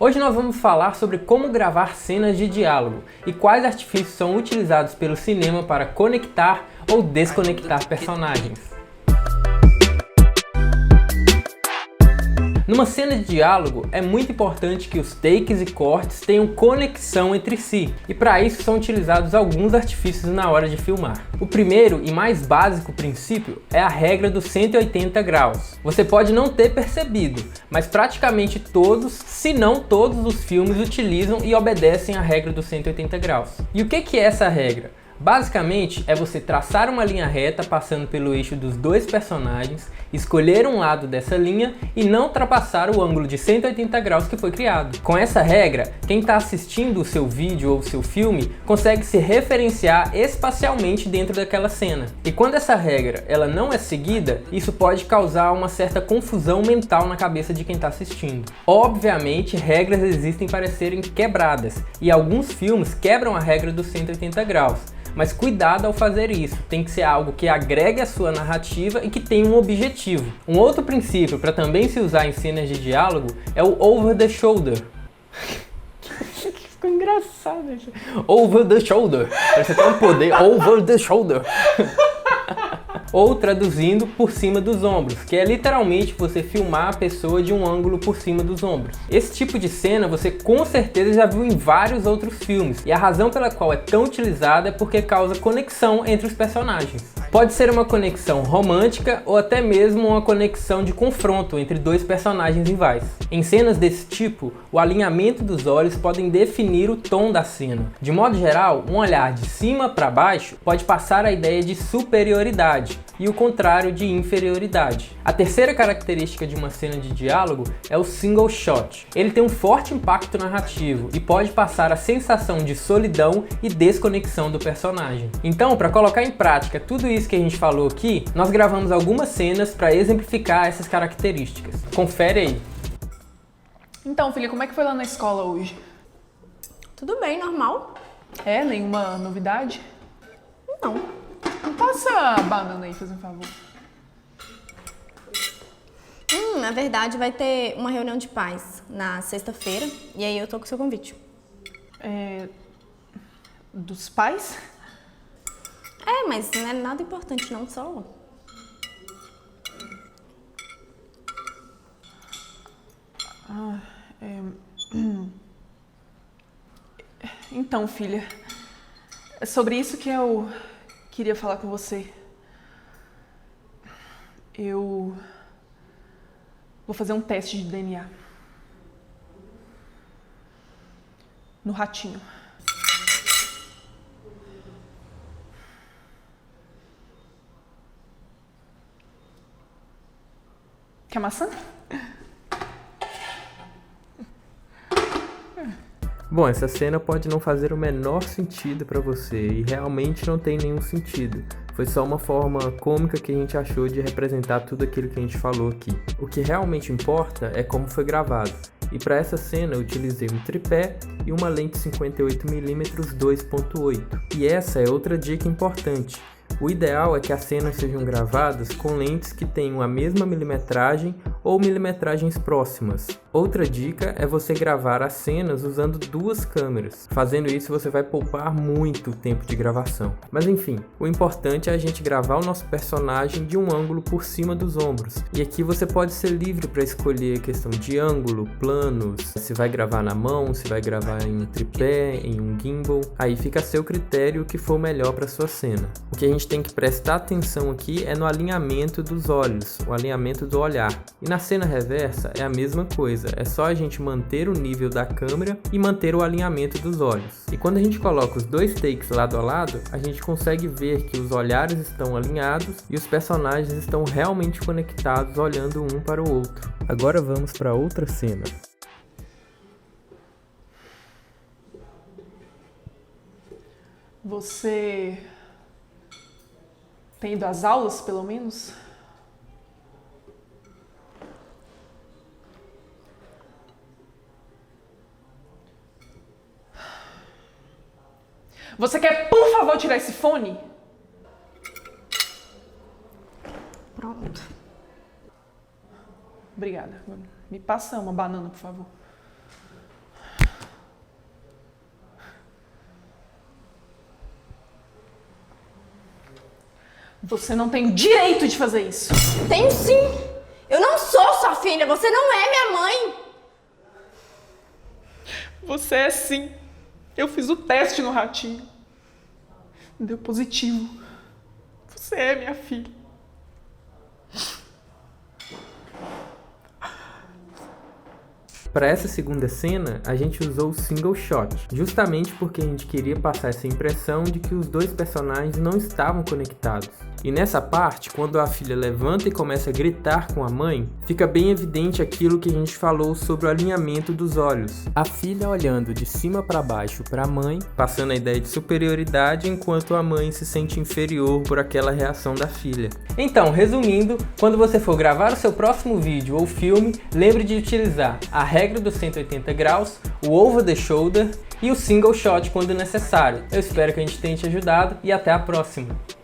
Hoje nós vamos falar sobre como gravar cenas de diálogo e quais artifícios são utilizados pelo cinema para conectar ou desconectar personagens. Numa cena de diálogo, é muito importante que os takes e cortes tenham conexão entre si, e para isso são utilizados alguns artifícios na hora de filmar. O primeiro e mais básico princípio é a regra dos 180 graus. Você pode não ter percebido, mas praticamente todos, se não todos os filmes utilizam e obedecem à regra dos 180 graus. E o que é essa regra? Basicamente, é você traçar uma linha reta passando pelo eixo dos dois personagens, escolher um lado dessa linha e não ultrapassar o ângulo de 180 graus que foi criado. Com essa regra, quem está assistindo o seu vídeo ou o seu filme consegue se referenciar espacialmente dentro daquela cena. E quando essa regra ela não é seguida, isso pode causar uma certa confusão mental na cabeça de quem está assistindo. Obviamente, regras existem para serem quebradas, e alguns filmes quebram a regra dos 180 graus. Mas cuidado ao fazer isso, tem que ser algo que agregue a sua narrativa e que tenha um objetivo. Um outro princípio para também se usar em cenas de diálogo é o over the shoulder. Ficou engraçado isso. Over the shoulder. Parece até um poder. Over the shoulder. Ou traduzindo, por cima dos ombros, que é literalmente você filmar a pessoa de um ângulo por cima dos ombros. Esse tipo de cena você com certeza já viu em vários outros filmes, e a razão pela qual é tão utilizada é porque causa conexão entre os personagens. Pode ser uma conexão romântica ou até mesmo uma conexão de confronto entre dois personagens rivais. Em cenas desse tipo, o alinhamento dos olhos podem definir o tom da cena. De modo geral, um olhar de cima para baixo pode passar a ideia de superioridade e o contrário de inferioridade. A terceira característica de uma cena de diálogo é o single shot. Ele tem um forte impacto narrativo e pode passar a sensação de solidão e desconexão do personagem. Então, para colocar em prática tudo isso que a gente falou aqui, nós gravamos algumas cenas para exemplificar essas características. Confere aí. Então, filha, como é que foi lá na escola hoje? Tudo bem, normal? É, nenhuma novidade? Não. Não passa a banana aí, faz um favor. Na verdade vai ter uma reunião de pais na sexta-feira e aí eu tô com o seu convite. Dos pais? É, mas não é nada importante não, só... Então, filha, é sobre isso que eu queria falar com você. Eu vou fazer um teste de DNA. No ratinho. Quer maçã? Bom, essa cena pode não fazer o menor sentido para você e realmente não tem nenhum sentido. Foi só uma forma cômica que a gente achou de representar tudo aquilo que a gente falou aqui. O que realmente importa é como foi gravado. E para essa cena eu utilizei um tripé e uma lente 58mm 2.8. E essa é outra dica importante. O ideal é que as cenas sejam gravadas com lentes que tenham a mesma milimetragem ou milimetragens próximas. Outra dica é você gravar as cenas usando duas câmeras. Fazendo isso você vai poupar muito tempo de gravação. Mas enfim, o importante é a gente gravar o nosso personagem de um ângulo por cima dos ombros. E aqui você pode ser livre para escolher a questão de ângulo, planos, se vai gravar na mão, se vai gravar em um tripé, em um gimbal. Aí fica a seu critério o que for melhor para sua cena. O que a gente tem que prestar atenção aqui é no alinhamento dos olhos, o alinhamento do olhar. E na cena reversa é a mesma coisa, é só a gente manter o nível da câmera e manter o alinhamento dos olhos. E quando a gente coloca os dois takes lado a lado, a gente consegue ver que os olhares estão alinhados e os personagens estão realmente conectados olhando um para o outro. Agora vamos para outra cena. Você tem ido às aulas, pelo menos? Você quer, por favor, tirar esse fone? Pronto. Obrigada. Me passa uma banana, por favor. Você não tem o direito de fazer isso. Tenho sim! Eu não sou sua filha, você não é minha mãe! Você é sim. Eu fiz o teste no ratinho. Deu positivo. Você é minha filha. Para essa segunda cena, a gente usou o single shot, justamente porque a gente queria passar essa impressão de que os dois personagens não estavam conectados. E nessa parte, quando a filha levanta e começa a gritar com a mãe, fica bem evidente aquilo que a gente falou sobre o alinhamento dos olhos. A filha olhando de cima para baixo para a mãe, passando a ideia de superioridade, enquanto a mãe se sente inferior por aquela reação da filha. Então, resumindo, quando você for gravar o seu próximo vídeo ou filme, lembre de utilizar a regra dos 180 graus, o over the shoulder e o single shot quando necessário. Eu espero que a gente tenha te ajudado e até a próxima!